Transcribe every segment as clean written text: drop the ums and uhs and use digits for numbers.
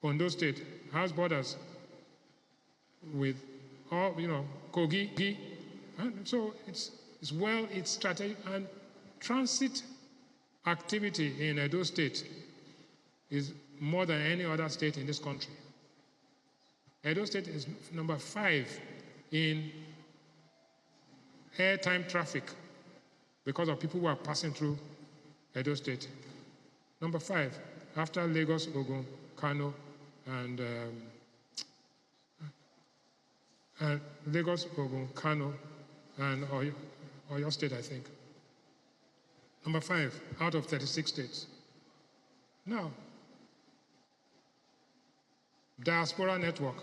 Ondo State has borders with all, Kogi. And so it's strategic, and transit activity in Edo State is more than any other state in this country. Edo State is number 5 in airtime traffic because of people who are passing through Edo State. Number 5, after Lagos, Ogun, Kano, and Lagos, Ogun, Kano, and Oyo State, I think. Number 5 out of 36 states. Now, diaspora network,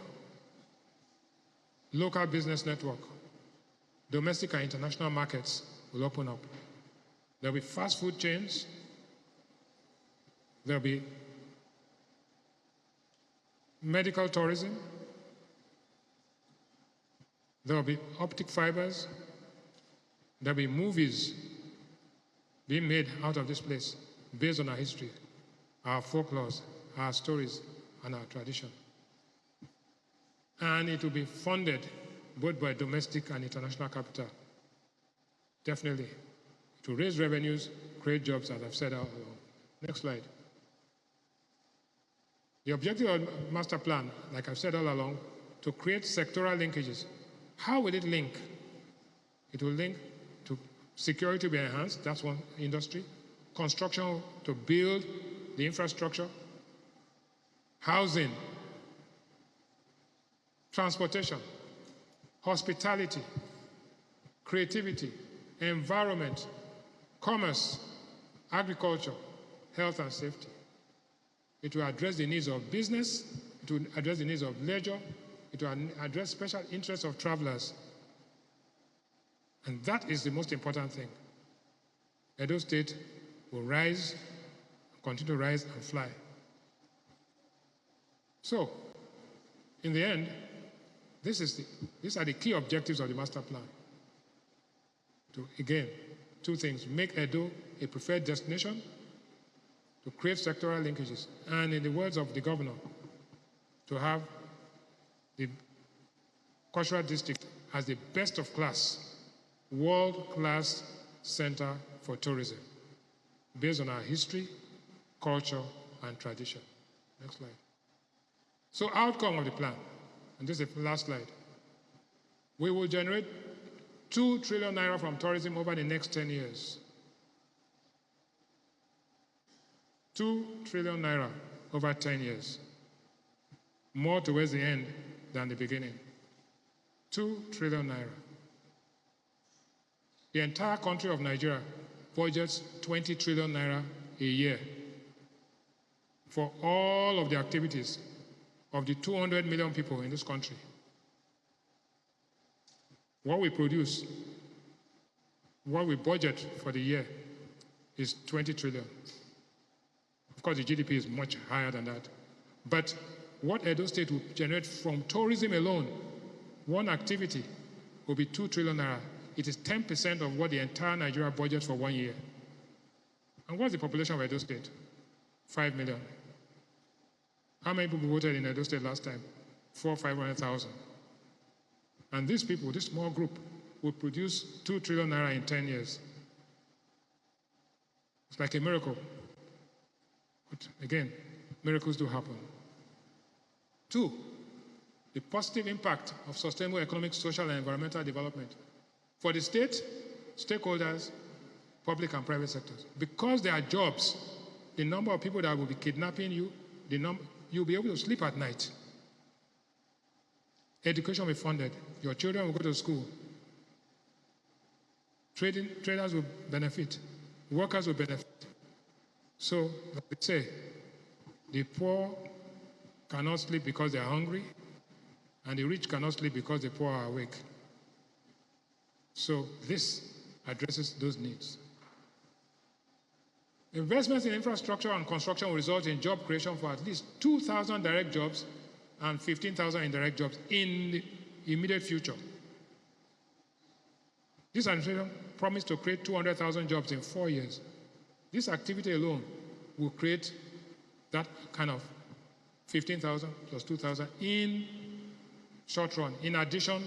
local business network, domestic and international markets will open up. There'll be fast food chains, there'll be medical tourism, there'll be optic fibers, there'll be movies being made out of this place based on our history, our folklores, our stories, and our tradition. And it will be funded both by domestic and international capital. Definitely. It will raise revenues, create jobs, as I've said all along. Next slide. The objective of the master plan, like I've said all along, to create sectoral linkages. How will it link? It will link to security be enhanced, that's one industry. Construction to build the infrastructure. Housing. Transportation. Hospitality. Creativity. Environment. Commerce. Agriculture. Health and safety. It will address the needs of business. It will address the needs of leisure. It will address special interests of travelers. And that is the most important thing. Edo State will rise, continue to rise and fly. So, in the end, these are the key objectives of the master plan. To, again, 2 things. Make Edo a preferred destination, to create sectoral linkages, and in the words of the governor, to have the cultural district as the best of class, world-class center for tourism, based on our history, culture, and tradition. Next slide. So, outcome of the plan, and this is the last slide. We will generate 2 trillion naira from tourism over the next 10 years. 2 trillion naira over 10 years. More towards the end than the beginning. 2 trillion naira. The entire country of Nigeria budgets 20 trillion naira a year for all of the activities of the 200 million people in this country. What we produce, what we budget for the year is 20 trillion. Of course, the GDP is much higher than that. But what Edo State will generate from tourism alone, one activity, will be 2 trillion naira. It is 10% of what the entire Nigeria budgets for 1 year. And what's the population of Edo State? 5 million. How many people voted in Edo State last time? 500,000. And these people, this small group, will produce 2 trillion naira in 10 years. It's like a miracle. But again, miracles do happen. 2, the positive impact of sustainable economic, social, and environmental development for the state, stakeholders, public and private sectors. Because there are jobs, the number of people that will be kidnapping you, you'll be able to sleep at night. Education will be funded. Your children will go to school. Traders will benefit. Workers will benefit. So, like we say, the poor cannot sleep because they are hungry, and the rich cannot sleep because the poor are awake. So this addresses those needs. Investments in infrastructure and construction will result in job creation for at least 2,000 direct jobs and 15,000 indirect jobs in the immediate future. This administration promised to create 200,000 jobs in 4 years. This activity alone will create that kind of 15,000 plus 2,000 in short run, in addition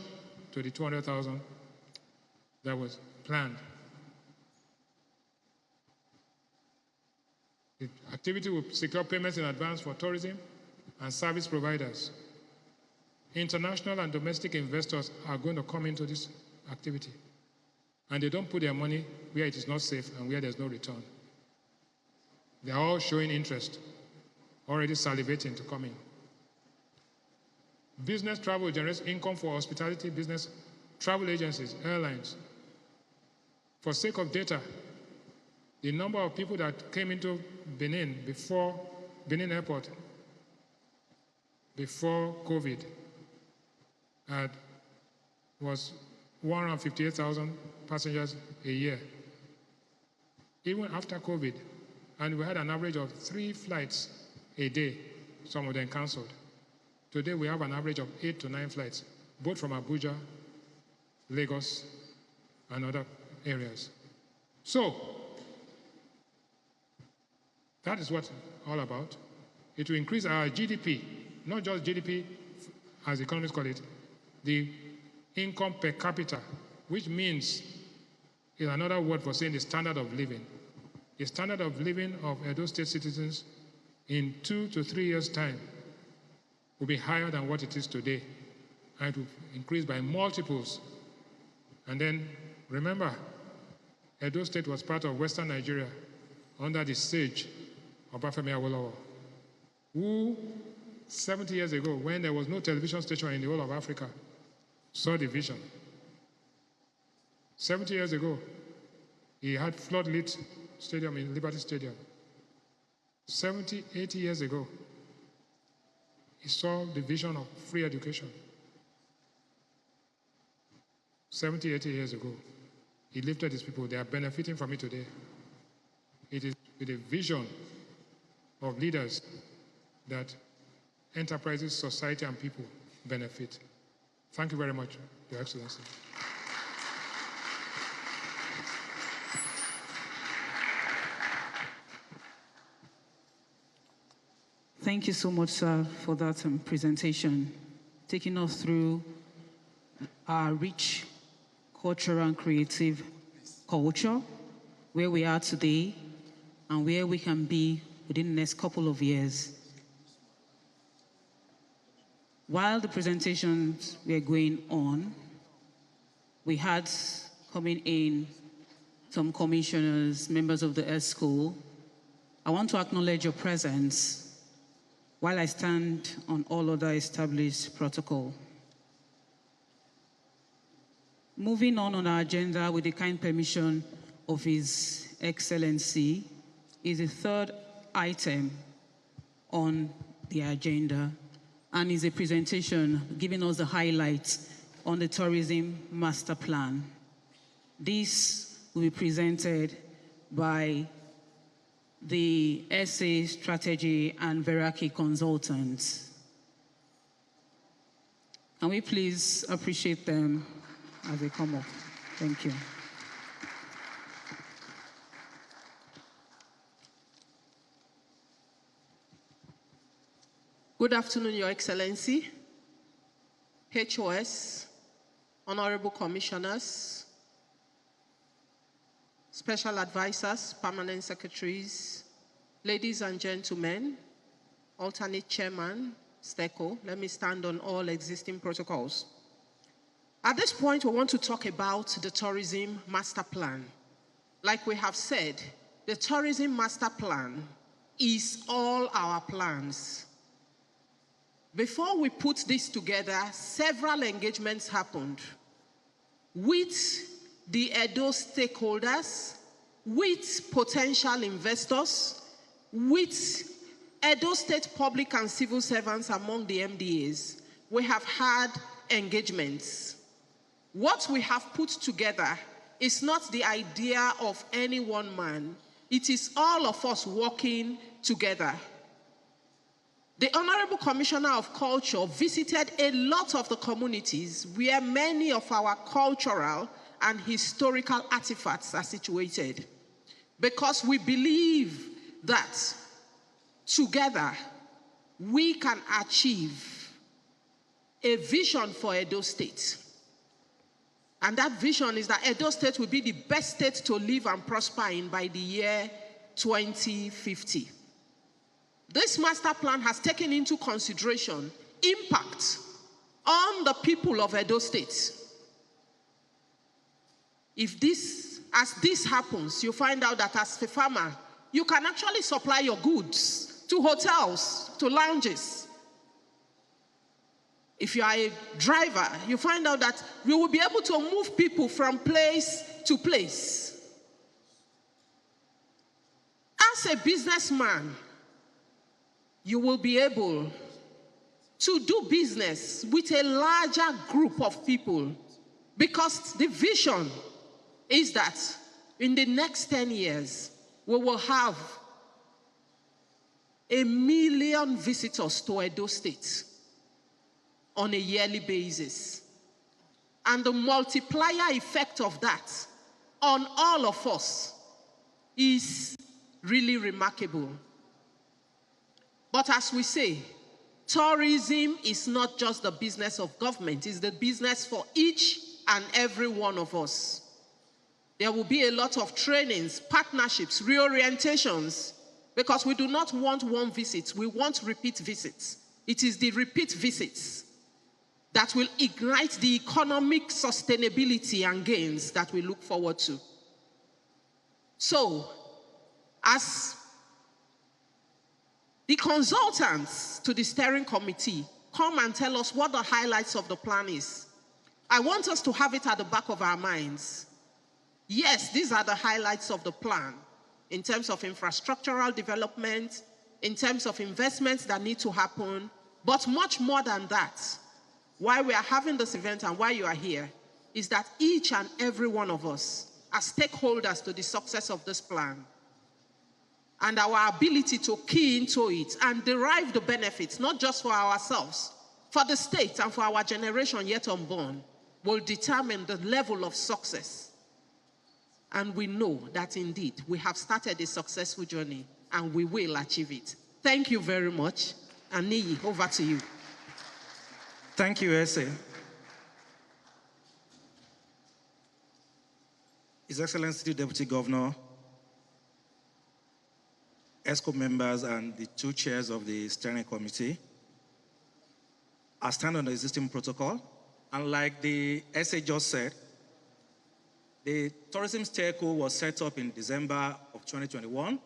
to the 200,000 that was planned. The activity will secure payments in advance for tourism and service providers. International and domestic investors are going to come into this activity, and they don't put their money where it is not safe and where there's no return. They are all showing interest, already salivating to come in. Business travel generates income for hospitality business, travel agencies, airlines. For sake of data, the number of people that came into Benin Airport before COVID was 158,000 passengers a year. Even after COVID, and we had an average of 3 flights a day, some of them canceled. Today we have an average of 8 to 9 flights, both from Abuja, Lagos, and other areas. So, that is what it's all about. It will increase our GDP, not just GDP, as economists call it, the income per capita, which means, is another word for saying the standard of living. The standard of living of Edo State citizens in 2 to 3 years' time will be higher than what it is today, and it will increase by multiples. And then, remember, Edo State was part of Western Nigeria under the sage of Obafemi Awolowo, who 70 years ago, when there was no television station in the whole of Africa, saw the vision. 70 years ago, he had flood-lit stadium in Liberty Stadium. 70, 80 years ago, he saw the vision of free education. 70, 80 years ago, he lifted his people. They are benefiting from it today. It is with a vision of leaders that enterprises, society, and people benefit. Thank you very much, Your Excellency. Thank you so much, sir, for that presentation, taking us through our rich cultural and creative culture, where we are today, and where we can be within the next couple of years. While the presentations were going on, we had coming in some commissioners, members of the ESCO. I want to acknowledge your presence while I stand on all other established protocol. Moving on our agenda with the kind permission of His Excellency is the third item on the agenda, and is a presentation giving us the highlights on the Tourism Master Plan. This will be presented by the SA Strategy and Veraki consultants. Can we please appreciate them as they come up? Thank you. Good afternoon, Your Excellency, HOS, Honorable Commissioners, Special Advisors, Permanent Secretaries, ladies and gentlemen, alternate chairman, Stakeholder. Let me stand on all existing protocols. At this point, we want to talk about the Tourism Master Plan. Like we have said, the Tourism Master Plan is all our plans. Before we put this together, several engagements happened with the Edo stakeholders, with potential investors, with Edo State public and civil servants among the MDAs. We have had engagements. What we have put together is not the idea of any one man. It is all of us working together. The Honorable Commissioner of Culture visited a lot of the communities where many of our cultural and historical artifacts are situated, because we believe that together we can achieve a vision for Edo State. And that vision is that Edo State will be the best state to live and prosper in by the year 2050. This master plan has taken into consideration impact on the people of Edo State. As this happens, you find out that as a farmer, you can actually supply your goods to hotels, to lounges. If you are a driver, you find out that you will be able to move people from place to place. As a businessman, you will be able to do business with a larger group of people, because the vision is that in the next 10 years, we will have 1 million visitors to Edo State on a yearly basis. And the multiplier effect of that on all of us is really remarkable. But as we say, tourism is not just the business of government, it's the business for each and every one of us. There will be a lot of trainings, partnerships, reorientations, because we do not want one visit, we want repeat visits. It is the repeat visits that will ignite the economic sustainability and gains that we look forward to. So, as the consultants to the steering committee come and tell us what the highlights of the plan is, I want us to have it at the back of our minds. Yes, these are the highlights of the plan in terms of infrastructural development, in terms of investments that need to happen, but much more than that, why we are having this event and why you are here is that each and every one of us are stakeholders to the success of this plan. And our ability to key into it and derive the benefits, not just for ourselves, for the state and for our generation yet unborn, will determine the level of success. And we know that indeed we have started a successful journey and we will achieve it. Thank you very much. And Niyi, over to you. Thank you, Ese. His Excellency Deputy Governor, ESCO members, and the 2 chairs of the steering committee, I stand on the existing protocol. And like the Ese just said, the tourism stakeholder was set up in December of 2021,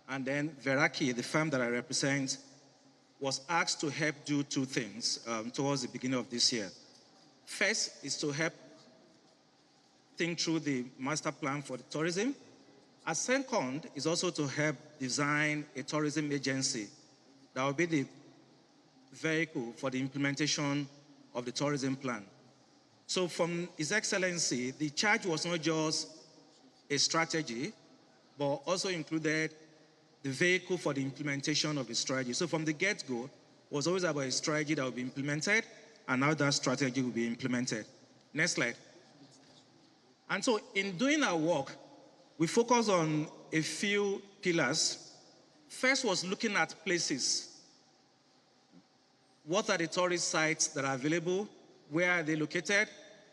and then Veraki, the firm that I represent, was asked to help do 2 things towards the beginning of this year. First is to help think through the master plan for the tourism. And second is also to help design a tourism agency that will be the vehicle for the implementation of the tourism plan. So from His Excellency, the charge was not just a strategy, but also included the vehicle for the implementation of the strategy. So from the get-go, it was always about a strategy that will be implemented, and how that strategy will be implemented. Next slide. And so in doing our work, we focus on a few pillars. First was looking at places. What are the tourist sites that are available? Where are they located?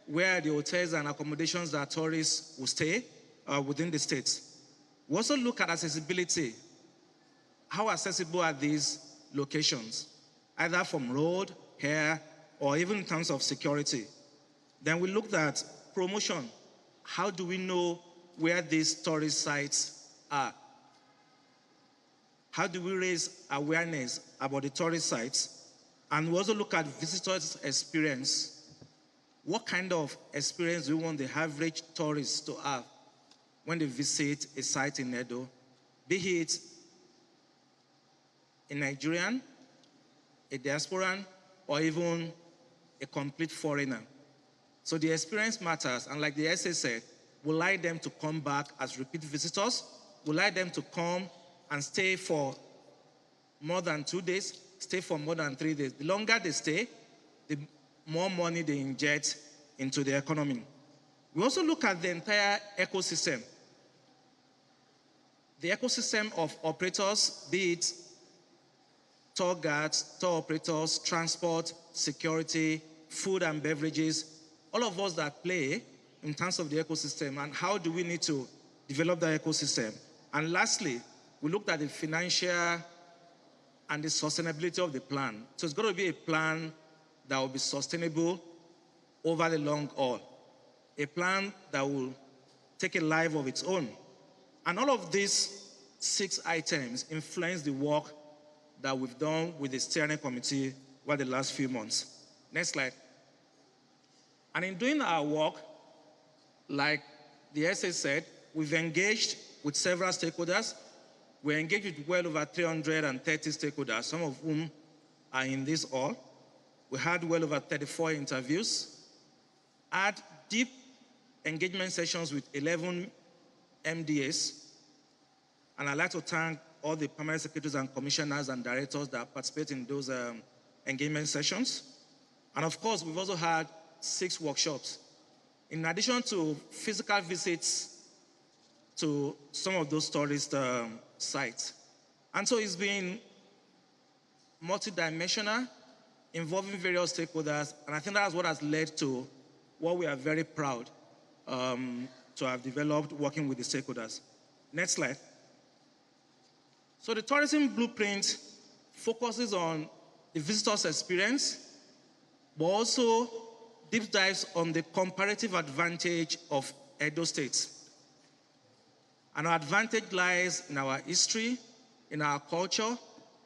Where are the hotels and accommodations that tourists will stay within the states? We also look at accessibility. How accessible are these locations? Either from road, air, or even in terms of security. Then we looked at promotion. How do we know where these tourist sites are? How do we raise awareness about the tourist sites? And we also look at visitors' experience. What kind of experience do we want the average tourist to have when they visit a site in Edo? Be it a Nigerian, a diasporan, or even a complete foreigner. So the experience matters, and like the essay said, we like them to come back as repeat visitors. We like them to come and stay for more than 2 days, stay for more than 3 days. The longer they stay, the more money they inject into the economy. We also look at the entire ecosystem. The ecosystem of operators, be it tour guides, tour operators, transport, security, food and beverages, all of us that play in terms of the ecosystem, and how do we need to develop that ecosystem. And lastly, we looked at the financial and the sustainability of the plan. So it's going to be a plan that will be sustainable over the long haul, a plan that will take a life of its own. And all of these 6 items influence the work that we've done with the steering committee over the last few months. Next slide. And in doing our work, like the SA said, we've engaged with several stakeholders. We're engaged with well over 330 stakeholders, some of whom are in this hall. We had well over 34 interviews, had deep engagement sessions with 11 MDAs, and I'd like to thank all the permanent secretaries and commissioners and directors that participate in those engagement sessions. And of course, we've also had 6 workshops. In addition to physical visits to some of those tourist sites. And so it's been multidimensional, involving various stakeholders, and I think that's what has led to what we are very proud to have developed working with the stakeholders. Next slide. So the tourism blueprint focuses on the visitor's experience, but also deep dives on the comparative advantage of Edo State. And our advantage lies in our history, in our culture,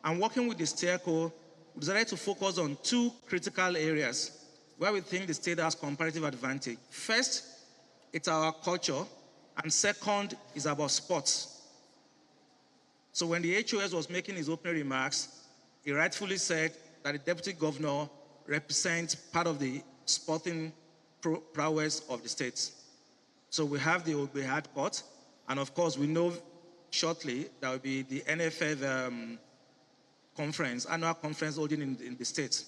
and working with the stakeholder, we decided to focus on 2 critical areas where we think the state has comparative advantage. First, it's our culture, and second is about sports. So when the HOS was making his opening remarks, he rightfully said that the deputy governor represents part of the sporting prowess of the state. So we have the Ogbe Hard Court, and of course we know shortly there will be the NFF conference, annual conference holding in the state.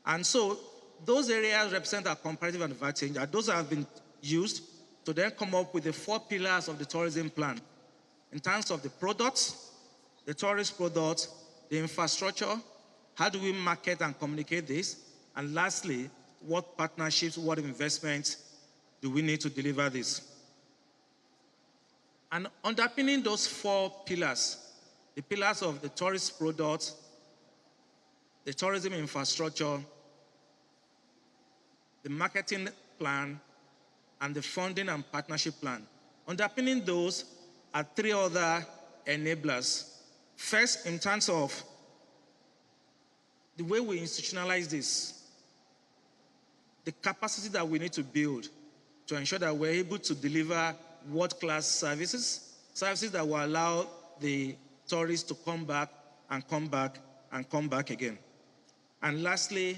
And so those areas represent our comparative advantage, and those have been used to then come up with the 4 pillars of the tourism plan. In terms of the products, the tourist products, the infrastructure, how do we market and communicate this? And lastly, what partnerships, what investments do we need to deliver this? And underpinning those 4 pillars, the pillars of the tourist products, the tourism infrastructure, the marketing plan, and the funding and partnership plan. Underpinning those are 3 other enablers. First, in terms of the way we institutionalize this, the capacity that we need to build to ensure that we're able to deliver world-class services, services that will allow the tourists to come back and come back and come back again. And lastly,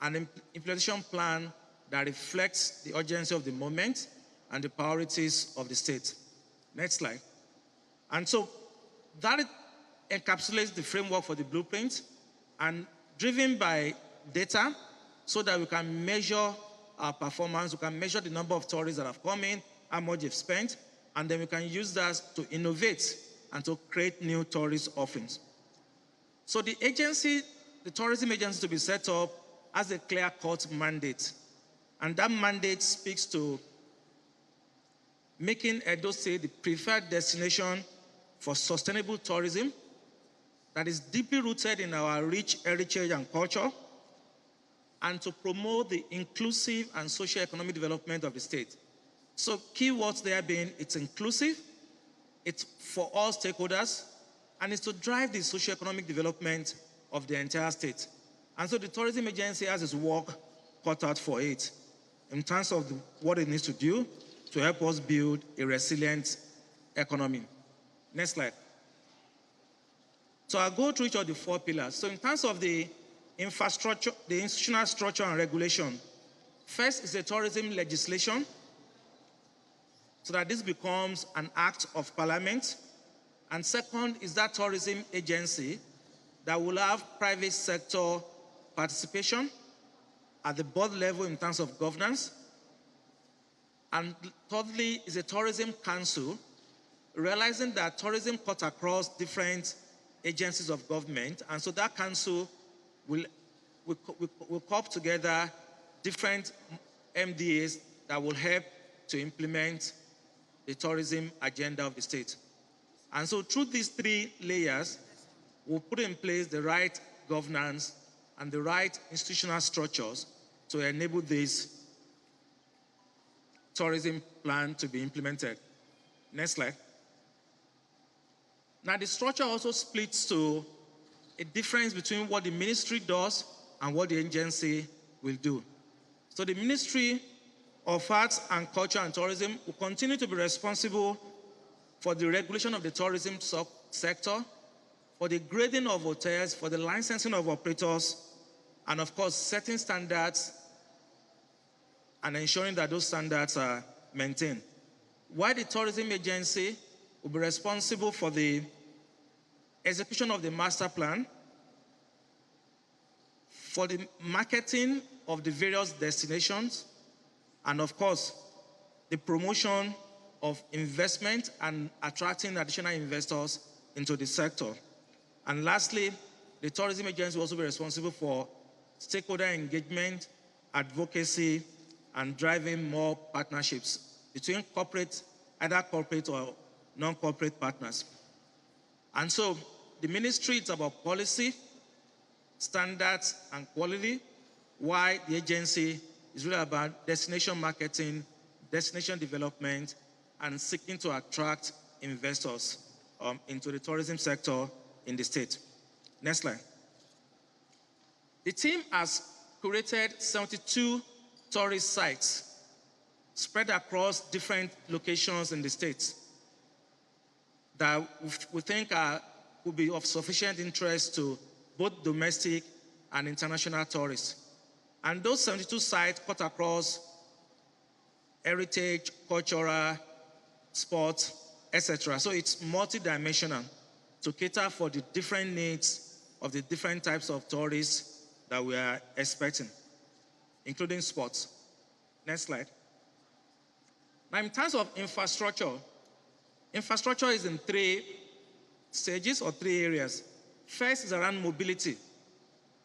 an implementation plan that reflects the urgency of the moment and the priorities of the state. Next slide. And so that encapsulates the framework for the blueprint, and driven by data so that we can measure our performance, we can measure the number of tourists that have come in, how much they've spent, and then we can use that to innovate and to create new tourist offerings. So the agency, the tourism agency to be set up, has a clear-cut mandate. And that mandate speaks to making Edo State the preferred destination for sustainable tourism that is deeply rooted in our rich heritage and culture, and to promote the inclusive and socio-economic development of the state. So keywords there being, it's inclusive, it's for all stakeholders, and it's to drive the socio-economic development of the entire state. And so the tourism agency has its work cut out for it in terms of what it needs to do to help us build a resilient economy. Next slide. So I'll go through each of the 4 pillars. So in terms of the infrastructure, the institutional structure and regulation, first is the tourism legislation, so that this becomes an act of parliament. And second is that tourism agency that will have private sector participation at the board level in terms of governance. And thirdly is a tourism council, realizing that tourism cuts across different agencies of government. And so that council will call together different MDAs that will help to implement the tourism agenda of the state. And so through these three layers, we'll put in place the right governance and the right institutional structures to enable this tourism plan to be implemented. Next slide. Now, the structure also splits to a difference between what the ministry does and what the agency will do. So the Ministry of Arts and Culture and Tourism will continue to be responsible for the regulation of the tourism sector, for the grading of hotels, for the licensing of operators, and of course, setting standards and ensuring that those standards are maintained. While the tourism agency will be responsible for the execution of the master plan, for the marketing of the various destinations, and of course, the promotion of investment and attracting additional investors into the sector. And lastly, the tourism agency will also be responsible for stakeholder engagement, advocacy, and driving more partnerships between either corporate or non-corporate partners. And so the ministry is about policy, standards, and quality, while the agency is really about destination marketing, destination development, and seeking to attract investors into the tourism sector in the state. Next slide. The team has curated 72 tourist sites spread across different locations in the state that we think will be of sufficient interest to both domestic and international tourists. And those 72 sites cut across heritage, cultural, sports, etc. So it's multidimensional to cater for the different needs of the different types of tourists that we are expecting, including sports. Next slide. Now, in terms of infrastructure is in 3 stages or 3 areas. First is around mobility.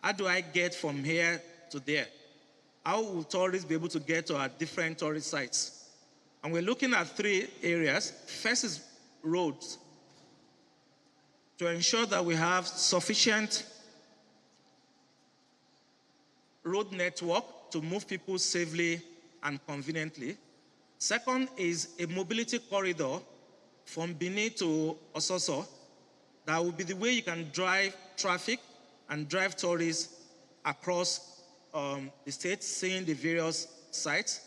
How do I get from here to there? How will tourists be able to get to our different tourist sites? And we're looking at 3 areas. First is roads. To ensure that we have sufficient road network to move people safely and conveniently. Second is a mobility corridor from Benin to Ososo. That will be the way you can drive traffic and drive tourists across the state, seeing the various sites.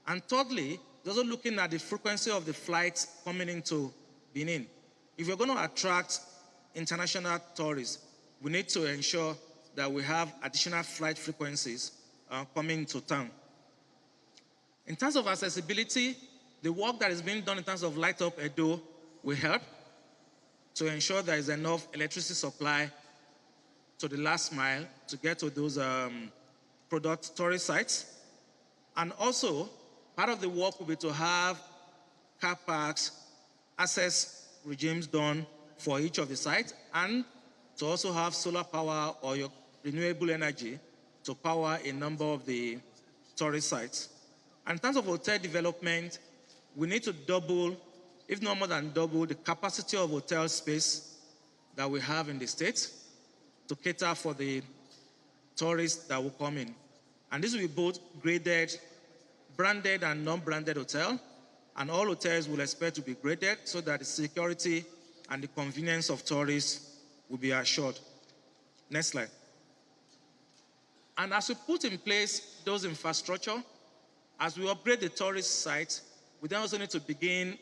And thirdly, also looking at the frequency of the flights coming into Benin. If we're going to attract international tourists, we need to ensure that we have additional flight frequencies coming to town. In terms of accessibility, the work that is being done in terms of Light Up Edo will help to ensure there is enough electricity supply to the last mile to get to those tourist sites. And also, part of the work will be to have car parks, access regimes done for each of the sites, and to also have solar power or your renewable energy to power a number of the tourist sites. And in terms of hotel development, we need to double, if not more than double, the capacity of hotel space that we have in the state to cater for the tourists that will come in. And this will be both graded, branded and non-branded hotel, and all hotels will expect to be graded so that the security and the convenience of tourists will be assured. Next slide. And as we put in place those infrastructure, as we upgrade the tourist sites, we then also need to begin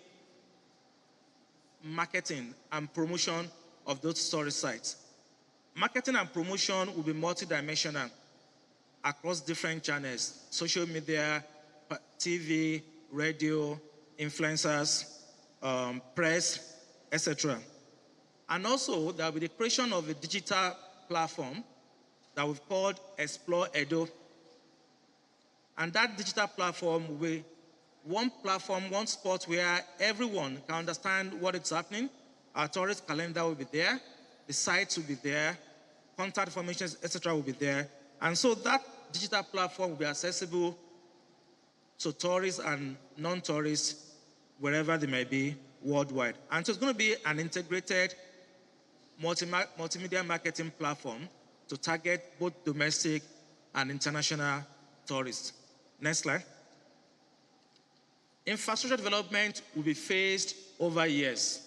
marketing and promotion of those tourist sites. Marketing and promotion will be multidimensional across different channels: social media, TV, radio, influencers, press, etc. And also, there will be the creation of a digital platform that we've called Explore Edo. And that digital platform will be one platform, one spot where everyone can understand what is happening. Our tourist calendar will be there. the sites will be there, contact information, etc. will be there. And so that digital platform will be accessible to tourists and non-tourists wherever they may be worldwide. And so it's going to be an integrated multimedia marketing platform to target both domestic and international tourists. Next slide. Infrastructure development will be phased over years,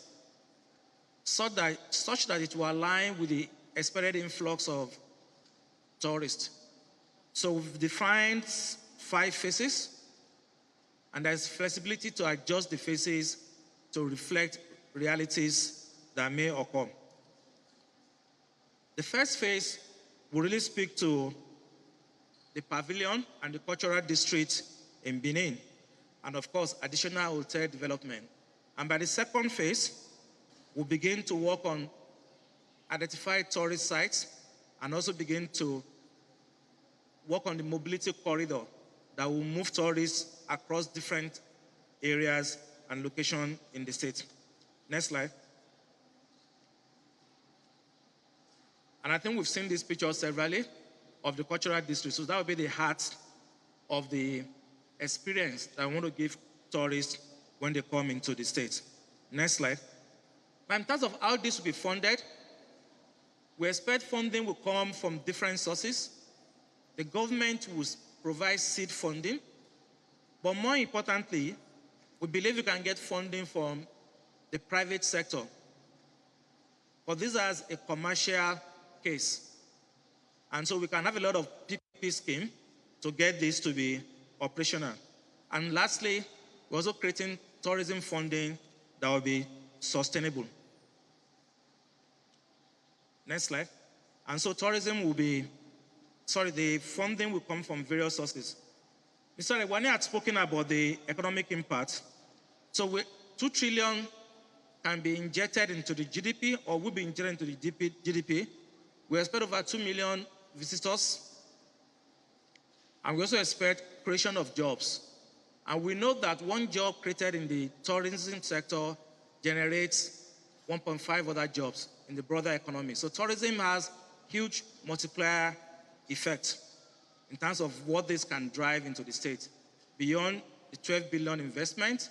such that it will align with the expected influx of tourists. So we've defined 5 phases, and there's flexibility to adjust the phases to reflect realities that may occur. The first phase will really speak to the pavilion and the cultural district in Benin, and of course, additional hotel development. And by the second phase, we'll begin to work on identified tourist sites and also begin to work on the mobility corridor that will move tourists across different areas and locations in the state. Next slide. And I think we've seen this picture severally of the cultural district. So that will be the heart of the experience that I want to give tourists when they come into the state. Next slide. But in terms of how this will be funded, we expect funding will come from different sources. The government will provide seed funding, but more importantly, we believe we can get funding from the private sector. But this is a commercial case. And so we can have a lot of PPP scheme to get this to be operational. And lastly, we're also creating tourism funding that will be sustainable. Next slide. And so tourism will be, the funding will come from various sources. Mr. Rewani had spoken about the economic impact. So 2 trillion can be injected into the GDP or will be injected into the GDP. We expect over 2 million visitors. And we also expect creation of jobs. And we know that one job created in the tourism sector generates 1.5 other jobs in the broader economy. So tourism has huge multiplier effect in terms of what this can drive into the state, beyond the 12 billion investment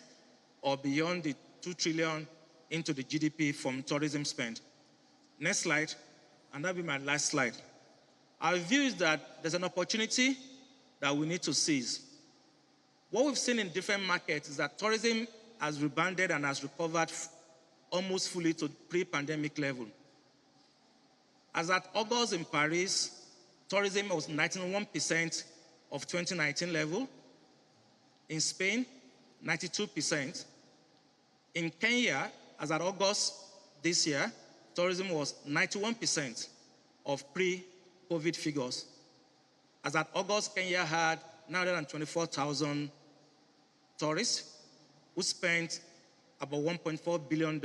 or beyond the 2 trillion into the GDP from tourism spend. Next slide, and that'll be my last slide. Our view is that there's an opportunity that we need to seize. What we've seen in different markets is that tourism has rebounded and has recovered almost fully to pre-pandemic level. As at August in Paris, tourism was 91% of 2019 level. In Spain, 92%. In Kenya, as at August this year, tourism was 91% of pre-COVID figures. As at August, Kenya had 924,000 tourists who spent about $1.4 billion.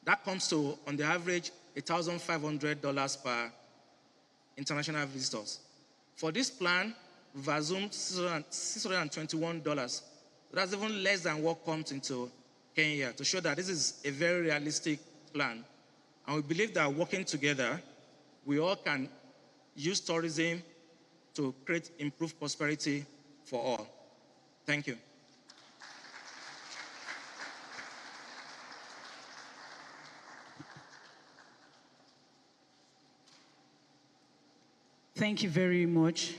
That comes to, on the average, $1,500 per international visitors. For this plan, we've assumed $621. That's even less than what comes into Kenya to show that this is a very realistic plan. And we believe that working together, we all can use tourism to create improved prosperity for all. Thank you. Thank you very much,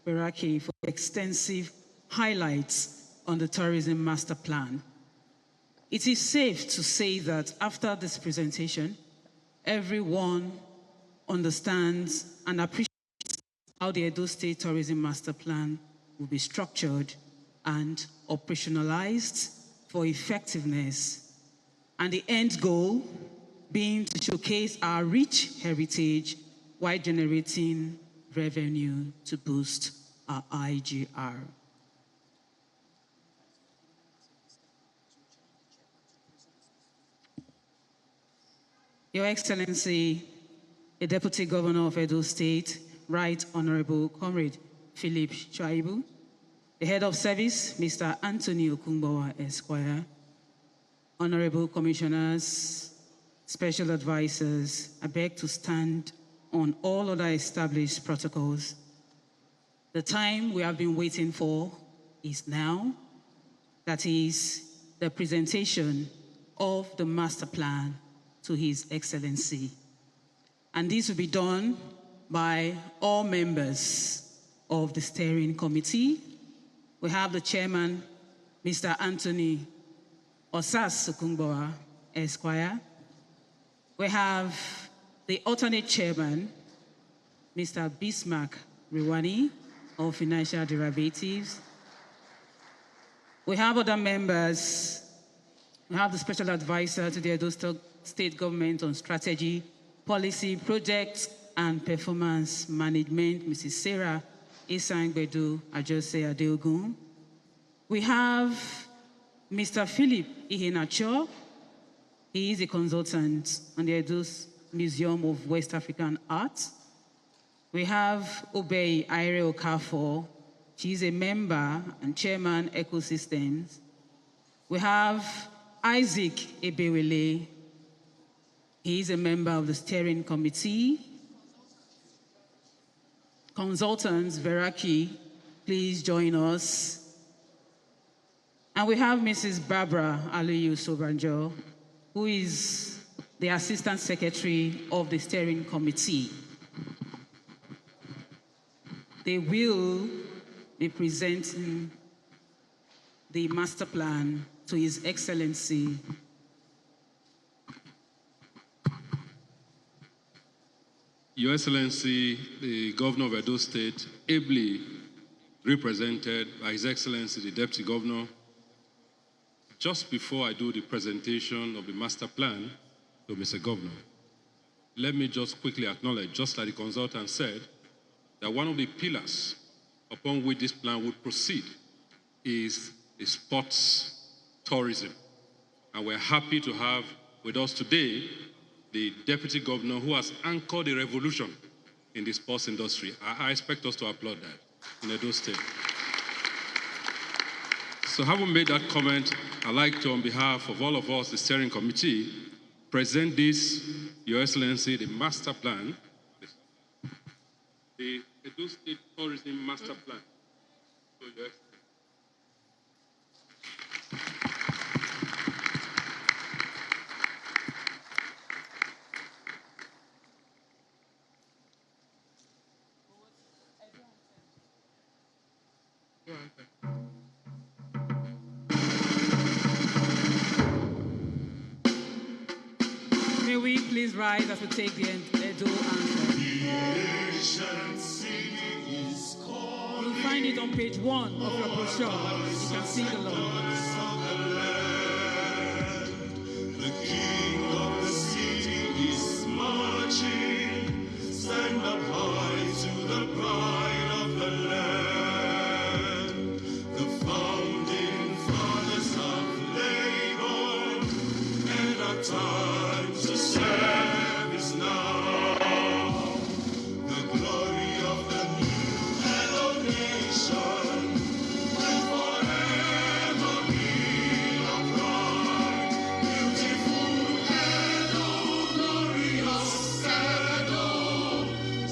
Beraki, for extensive highlights on the Tourism Master Plan. It is safe to say that after this presentation, everyone understands and appreciates how the Edo State Tourism Master Plan will be structured and operationalized for effectiveness, and the end goal being to showcase our rich heritage while generating revenue to boost our IGR. Your Excellency, the Deputy Governor of Edo State, Right Honorable Comrade Philip Chaibu, the Head of Service, Mr. Anthony Okungbawa Esquire, Honorable Commissioners, special advisors, I beg to stand on all other established protocols. The time we have been waiting for is now. That is the presentation of the master plan to His Excellency. And this will be done by all members of the steering committee. We have the chairman, Mr. Anthony Osas Sukungboa, Esquire. We have the alternate chairman, Mr. Bismarck Riwani, of Financial Derivatives. We have other members. We have the special advisor to the Edo State Government on Strategy, Policy, Projects, and Performance Management, Mrs. Sarah Isangbedu Ajose Adeogun. We have Mr. Philip Ihenacho. He is a consultant on the Edo Museum of West African Art. We have Obey Aire Okafor. She is a member and chairman, Ecosystems. We have Isaac Ebewele. He is a member of the steering committee. Consultants, Veraki, please join us. And we have Mrs. Barbara Aliyu Sobanjo, who is the Assistant Secretary of the Steering Committee. They will be presenting the master plan to His Excellency. Your Excellency, the Governor of Edo State, ably represented by His Excellency, the Deputy Governor. Just before I do the presentation of the master plan to Mr. Governor, let me just quickly acknowledge, just like the consultant said, that one of the pillars upon which this plan would proceed is the sports tourism. And we're happy to have with us today the Deputy Governor who has anchored a revolution in the sports industry. I expect us to applaud that in Edo State. So having made that comment, I'd like to, on behalf of all of us, the steering committee, present this, Your Excellency, the master plan, the Edo State Tourism Master Plan. So, Your Excellency. May we please rise as we take the Edo anthem. You'll find it on page 1 of your brochure. You can sing along. The king of the city is marching. Stand up high to the pride of the land. The founding fathers of labor and our time to serve is now. The glory of the new Edo nation will forever be our pride. Beautiful Edo, glorious Edo,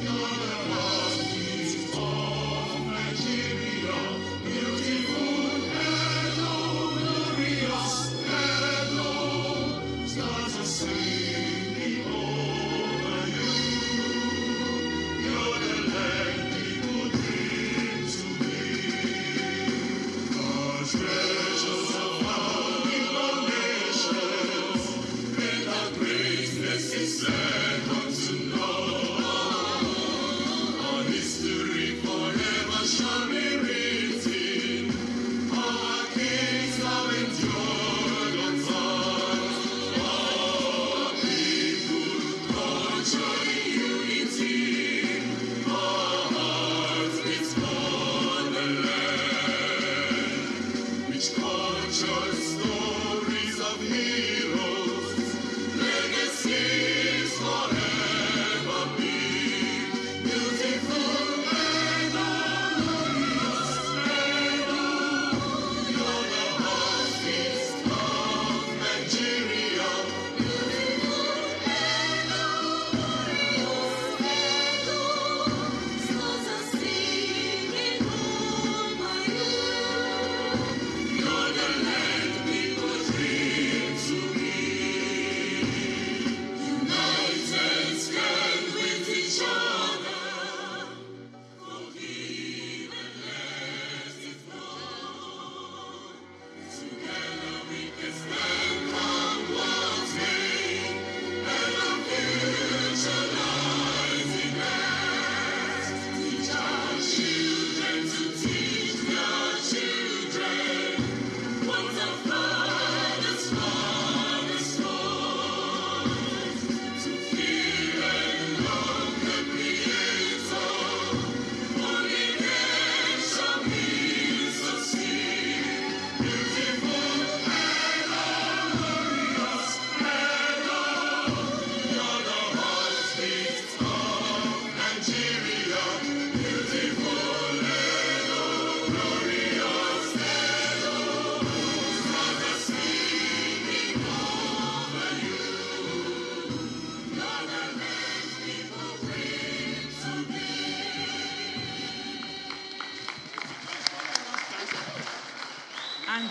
you're the heartbeat of Nigeria. Beautiful Edo, glorious Edo, stars are singing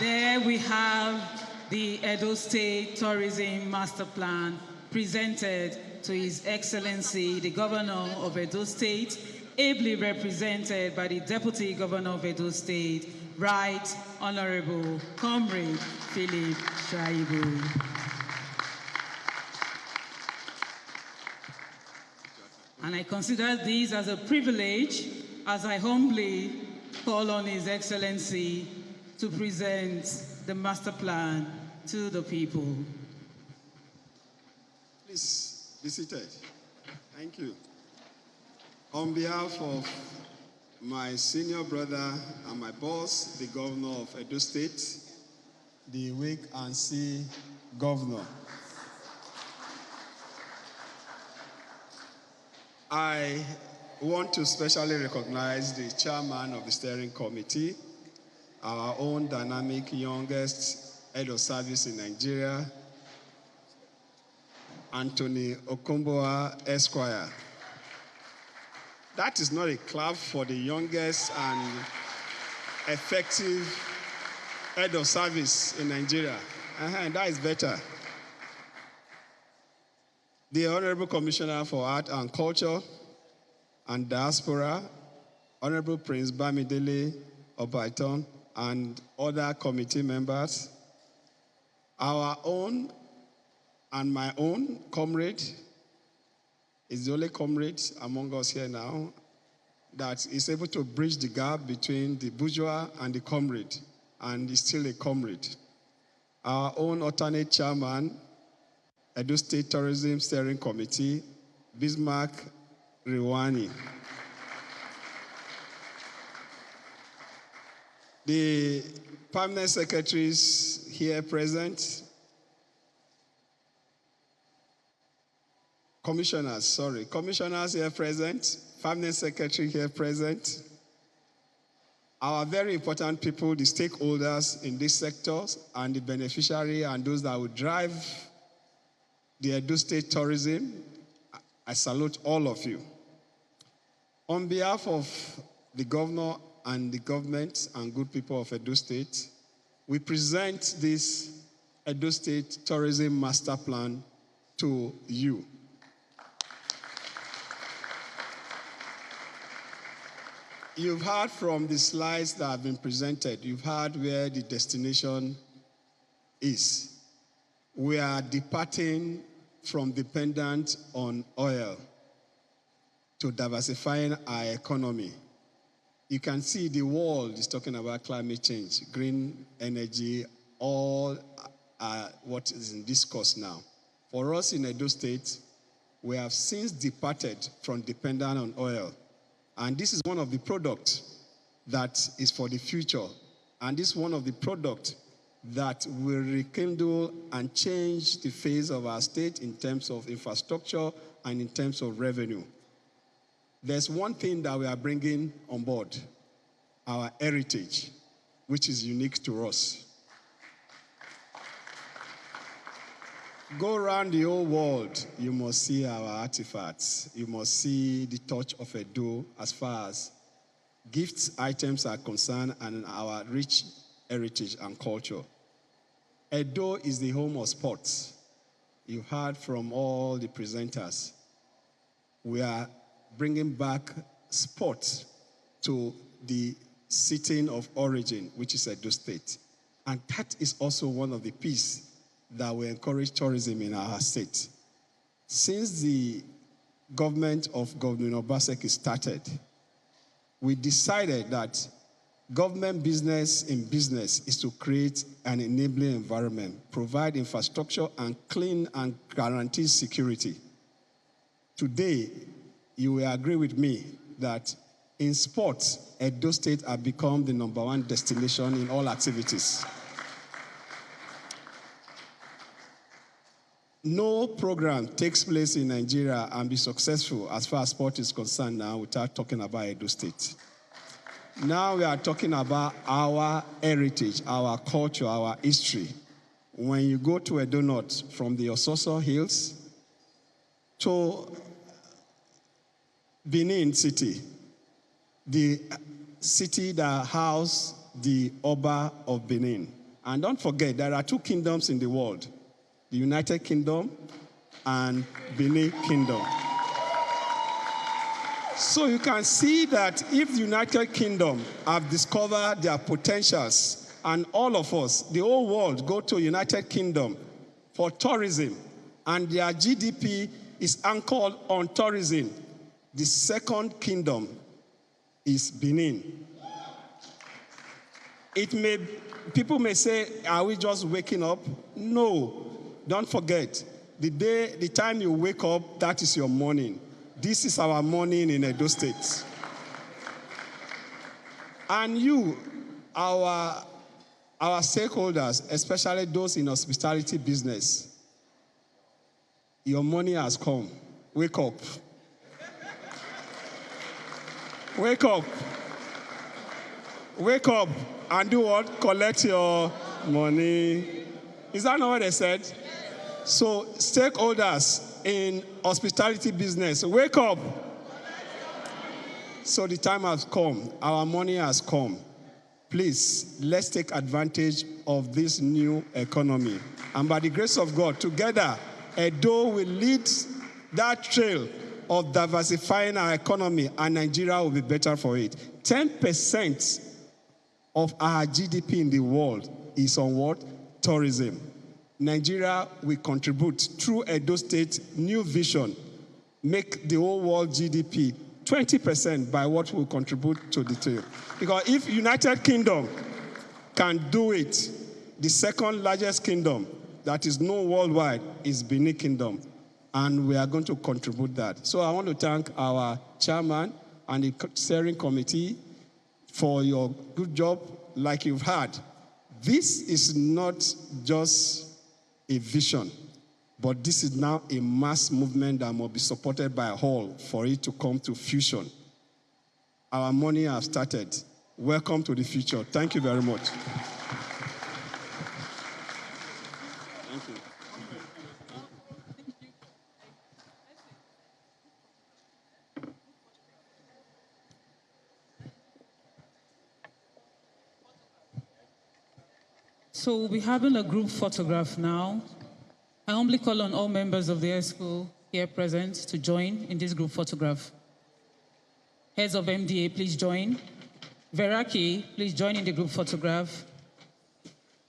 There we have the Edo State Tourism Master Plan presented to His Excellency, the Governor of Edo State, ably represented by the Deputy Governor of Edo State, Right Honorable Comrade Philip Shaibu. And I consider this as a privilege as I humbly call on His Excellency to present the master plan to the people. Please be seated. Thank you. On behalf of my senior brother and my boss, the Governor of Edo State, the Wake and See Governor, I want to specially recognize the chairman of the steering committee, our own dynamic youngest head of service in Nigeria, Anthony Okomboa Esquire. That is not a clap for the youngest and effective head of service in Nigeria. That is better. The Honorable Commissioner for Art and Culture and Diaspora, Honorable Prince Bamidele Obaiton, and other committee members, our own and my own comrade is the only comrade among us here now that is able to bridge the gap between the bourgeois and the comrade, and is still a comrade. Our own alternate chairman, Edo State Tourism Steering Committee, Bismarck Riwani. The permanent secretaries here present, commissioners here present, permanent secretary here present, our very important people, the stakeholders in these sectors, and the beneficiary and those that will drive the Edo State tourism, I salute all of you. On behalf of the governor and the government and good people of Edo State, we present this Edo State Tourism Master Plan to you. You've heard from the slides that have been presented, you've heard where the destination is. We are departing from dependence on oil to diversifying our economy. You can see the world is talking about climate change, green energy, all what is in discourse now. For us in Edo State, we have since departed from dependence on oil. And this is one of the products that is for the future. And this is one of the products that will rekindle and change the face of our state in terms of infrastructure and in terms of revenue. There's one thing that we are bringing on board, our heritage, which is unique to us. Go around the whole world, you must see our artifacts. You must see the touch of Edo as far as gifts, items are concerned, and our rich heritage and culture. Edo is the home of sports. You heard from all the presenters. We are bringing back sports to the city of origin, which is Edo State. And that is also one of the pieces that will encourage tourism in our state. Since the government of Governor Obaseki started, we decided that government business in business is to create an enabling environment, provide infrastructure and clean and guarantee security. Today, you will agree with me that in sports, Edo State has become the #1 destination in all activities. No program takes place in Nigeria and be successful as far as sport is concerned now without talking about Edo State. Now we are talking about our heritage, our culture, our history. When you go to Edo North, from the Ososo Hills to Benin City, the city that housed the Oba of Benin, And don't forget, there are 2 kingdoms in the world, the United Kingdom and Benin Kingdom. So you can see that if the United Kingdom have discovered their potentials, and all of us, the whole world, go to United Kingdom for tourism, and their GDP is anchored on tourism, the second kingdom is Benin. People may say, are we just waking up? No, don't forget, the time you wake up, that is your morning. This is our morning in Edo State. And you, our stakeholders, especially those in hospitality business, your money has come. Wake up. Wake up. Wake up and do what? Collect your money. Is that not what they said? So, stakeholders in hospitality business, wake up. So the time has come. Our money has come. Please, let's take advantage of this new economy. And by the grace of God, together, Edo will lead that trail of diversifying our economy, and Nigeria will be better for it. 10% of our GDP in the world is on what? Tourism. Nigeria will contribute through Edo State new vision, make the whole world GDP 20% by what we contribute to the trade. Because if United Kingdom can do it, the second largest kingdom that is known worldwide is Benin Kingdom, and we are going to contribute that. So I want to thank our chairman and the steering committee for your good job. Like you've heard, this is not just a vision, but this is now a mass movement that must be supported by all for it to come to fruition. Our money has started. Welcome to the future. Thank you very much. Thank you. So we'll be having a group photograph now. I humbly call on all members of the ESCO here present to join in this group photograph. Heads of MDA, please join. Veraki, please join in the group photograph.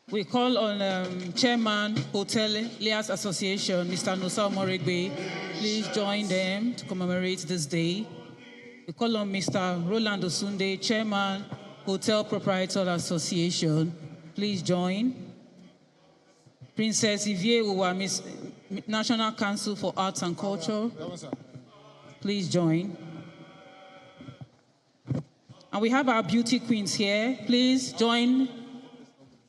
We call on Chairman Hotel Lias Association, Mr. Nusa Moregbe. Please join them to commemorate this day. We call on Mr. Roland Osunde, Chairman Hotel Proprietor Association. Please join. Princess Ivie Uwa, National Council for Arts and Culture. Please join. And we have our beauty queens here. Please join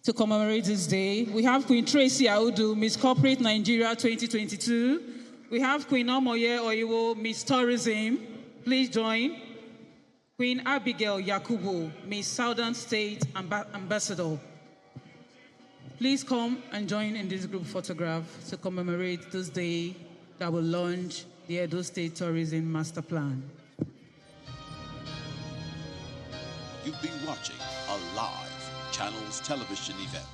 to commemorate this day. We have Queen Tracy Audu, Miss Corporate Nigeria 2022. We have Queen Omoye Oyiwo, Miss Tourism. Please join. Queen Abigail Yakubu, Miss Southern State Ambassador. Please come and join in this group photograph to commemorate this day that will launch the Edo State Tourism Master Plan. You've been watching a live Channels television event.